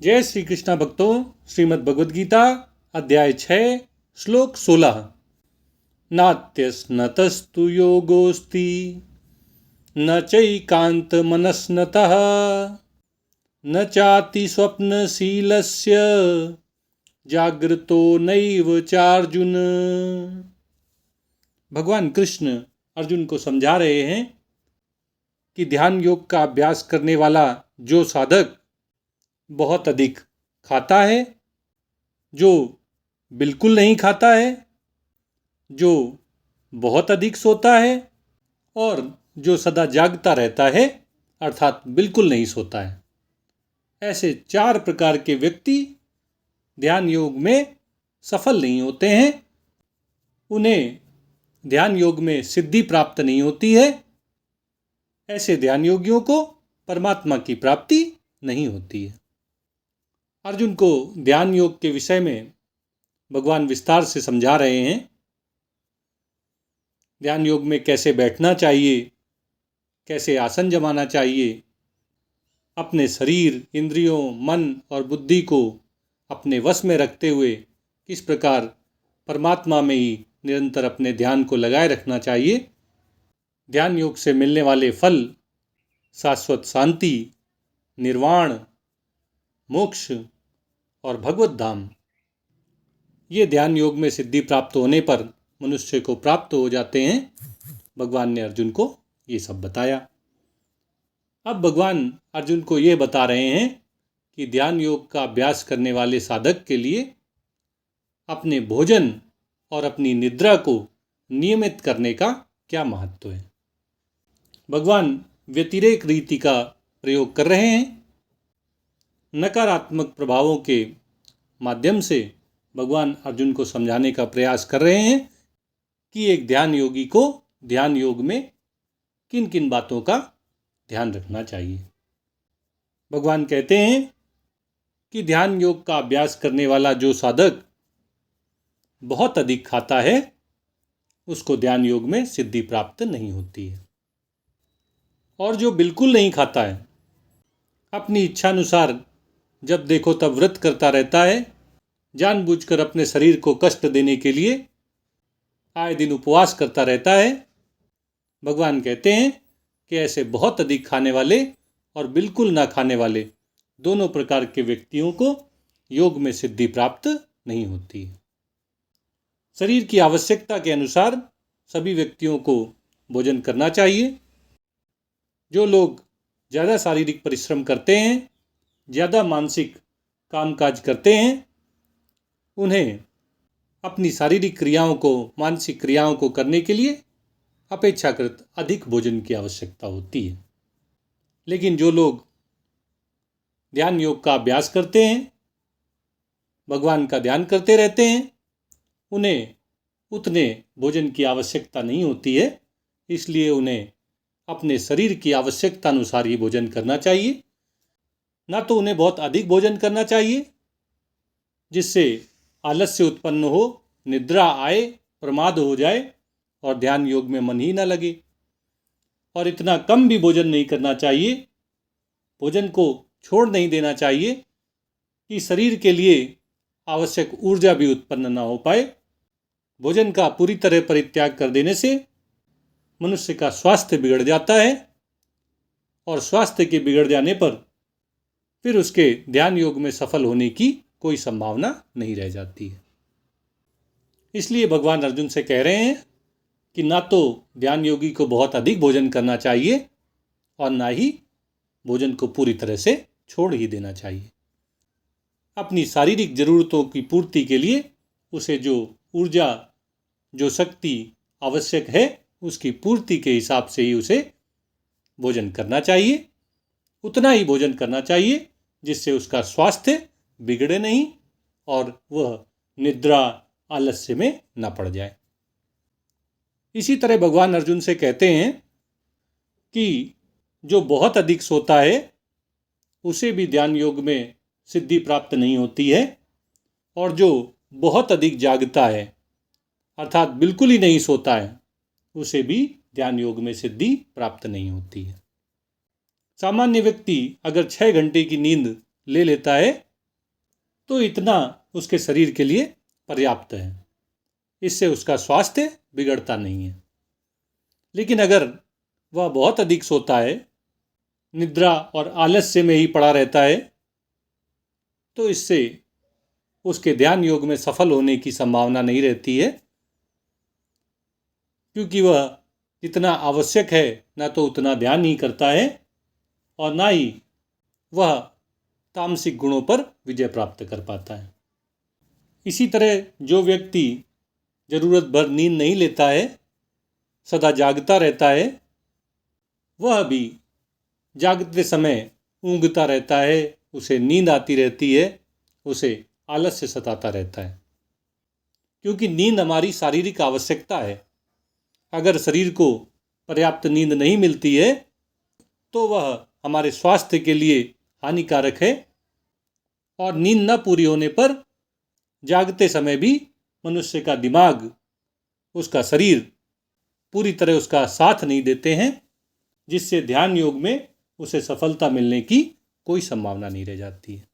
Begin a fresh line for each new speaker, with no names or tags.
जय श्री कृष्णा भक्तों। श्रीमद् भगवद गीता अध्याय 6 श्लोक 16। नात्यस्नतस्तु योगोस्ति न चैकांत मनस्नतः न चाति स्वप्नशीलस्य जागृतो नैव चार्जुन। भगवान कृष्ण अर्जुन को समझा रहे हैं कि ध्यान योग का अभ्यास करने वाला जो साधक बहुत अधिक खाता है, जो बिल्कुल नहीं खाता है, जो बहुत अधिक सोता है और जो सदा जागता रहता है अर्थात बिल्कुल नहीं सोता है, ऐसे 4 प्रकार के व्यक्ति ध्यान योग में सफल नहीं होते हैं। उन्हें ध्यान योग में सिद्धि प्राप्त नहीं होती है। ऐसे ध्यान योगियों को परमात्मा की प्राप्ति नहीं होती है। अर्जुन को ध्यान योग के विषय में भगवान विस्तार से समझा रहे हैं। ध्यान योग में कैसे बैठना चाहिए, कैसे आसन जमाना चाहिए, अपने शरीर, इंद्रियों, मन और बुद्धि को अपने वश में रखते हुए किस प्रकार परमात्मा में ही निरंतर अपने ध्यान को लगाए रखना चाहिए। ध्यान योग से मिलने वाले फल शाश्वत शांति, निर्वाण, मोक्ष और भगवत धाम, ये ध्यान योग में सिद्धि प्राप्त होने पर मनुष्य को प्राप्त हो जाते हैं। भगवान ने अर्जुन को ये सब बताया। अब भगवान अर्जुन को ये बता रहे हैं कि ध्यान योग का अभ्यास करने वाले साधक के लिए अपने भोजन और अपनी निद्रा को नियमित करने का क्या महत्व है। भगवान व्यतिरेक रीति का प्रयोग कर रहे हैं। नकारात्मक प्रभावों के माध्यम से भगवान अर्जुन को समझाने का प्रयास कर रहे हैं कि एक ध्यान योगी को ध्यान योग में किन किन बातों का ध्यान रखना चाहिए। भगवान कहते हैं कि ध्यान योग का अभ्यास करने वाला जो साधक बहुत अधिक खाता है उसको ध्यान योग में सिद्धि प्राप्त नहीं होती है। और जो बिल्कुल नहीं खाता है, अपनी इच्छानुसार जब देखो तब व्रत करता रहता है, जानबूझकर अपने शरीर को कष्ट देने के लिए आए दिन उपवास करता रहता है, भगवान कहते हैं कि ऐसे बहुत अधिक खाने वाले और बिल्कुल ना खाने वाले दोनों प्रकार के व्यक्तियों को योग में सिद्धि प्राप्त नहीं होती है। शरीर की आवश्यकता के अनुसार सभी व्यक्तियों को भोजन करना चाहिए। जो लोग ज़्यादा शारीरिक परिश्रम करते हैं, ज़्यादा मानसिक कामकाज करते हैं, उन्हें अपनी शारीरिक क्रियाओं को, मानसिक क्रियाओं को करने के लिए अपेक्षाकृत अधिक भोजन की आवश्यकता होती है। लेकिन जो लोग ध्यान योग का अभ्यास करते हैं, भगवान का ध्यान करते रहते हैं, उन्हें उतने भोजन की आवश्यकता नहीं होती है। इसलिए उन्हें अपने शरीर की आवश्यकता अनुसार ही भोजन करना चाहिए। ना तो उन्हें बहुत अधिक भोजन करना चाहिए जिससे आलस्य उत्पन्न हो, निद्रा आए, प्रमाद हो जाए और ध्यान योग में मन ही ना लगे। और इतना कम भी भोजन नहीं करना चाहिए, भोजन को छोड़ नहीं देना चाहिए कि शरीर के लिए आवश्यक ऊर्जा भी उत्पन्न ना हो पाए। भोजन का पूरी तरह परित्याग कर देने से मनुष्य का स्वास्थ्य बिगड़ जाता है और स्वास्थ्य के बिगड़ जाने पर फिर उसके ध्यान योग में सफल होने की कोई संभावना नहीं रह जाती है। इसलिए भगवान अर्जुन से कह रहे हैं कि ना तो ध्यान योगी को बहुत अधिक भोजन करना चाहिए और ना ही भोजन को पूरी तरह से छोड़ ही देना चाहिए। अपनी शारीरिक ज़रूरतों की पूर्ति के लिए उसे जो ऊर्जा, जो शक्ति आवश्यक है, उसकी पूर्ति के हिसाब से ही उसे भोजन करना चाहिए। उतना ही भोजन करना चाहिए जिससे उसका स्वास्थ्य बिगड़े नहीं और वह निद्रा, आलस्य में न पड़ जाए। इसी तरह भगवान अर्जुन से कहते हैं कि जो बहुत अधिक सोता है उसे भी ध्यान योग में सिद्धि प्राप्त नहीं होती है, और जो बहुत अधिक जागता है अर्थात बिल्कुल ही नहीं सोता है उसे भी ध्यान योग में सिद्धि प्राप्त नहीं होती है। सामान्य व्यक्ति अगर 6 घंटे की नींद ले लेता है तो इतना उसके शरीर के लिए पर्याप्त है। इससे उसका स्वास्थ्य बिगड़ता नहीं है। लेकिन अगर वह बहुत अधिक सोता है, निद्रा और आलस्य में ही पड़ा रहता है, तो इससे उसके ध्यान योग में सफल होने की संभावना नहीं रहती है, क्योंकि वह जितना आवश्यक है न तो उतना ध्यान ही करता है और ना ही वह तामसिक गुणों पर विजय प्राप्त कर पाता है। इसी तरह जो व्यक्ति जरूरत भर नींद नहीं लेता है, सदा जागता रहता है, वह भी जागते समय ऊँघता रहता है, उसे नींद आती रहती है, उसे आलस्य सताता रहता है। क्योंकि नींद हमारी शारीरिक आवश्यकता है। अगर शरीर को पर्याप्त नींद नहीं मिलती है तो वह हमारे स्वास्थ्य के लिए हानिकारक है, और नींद न पूरी होने पर जागते समय भी मनुष्य का दिमाग, उसका शरीर पूरी तरह उसका साथ नहीं देते हैं, जिससे ध्यान योग में उसे सफलता मिलने की कोई संभावना नहीं रह जाती है।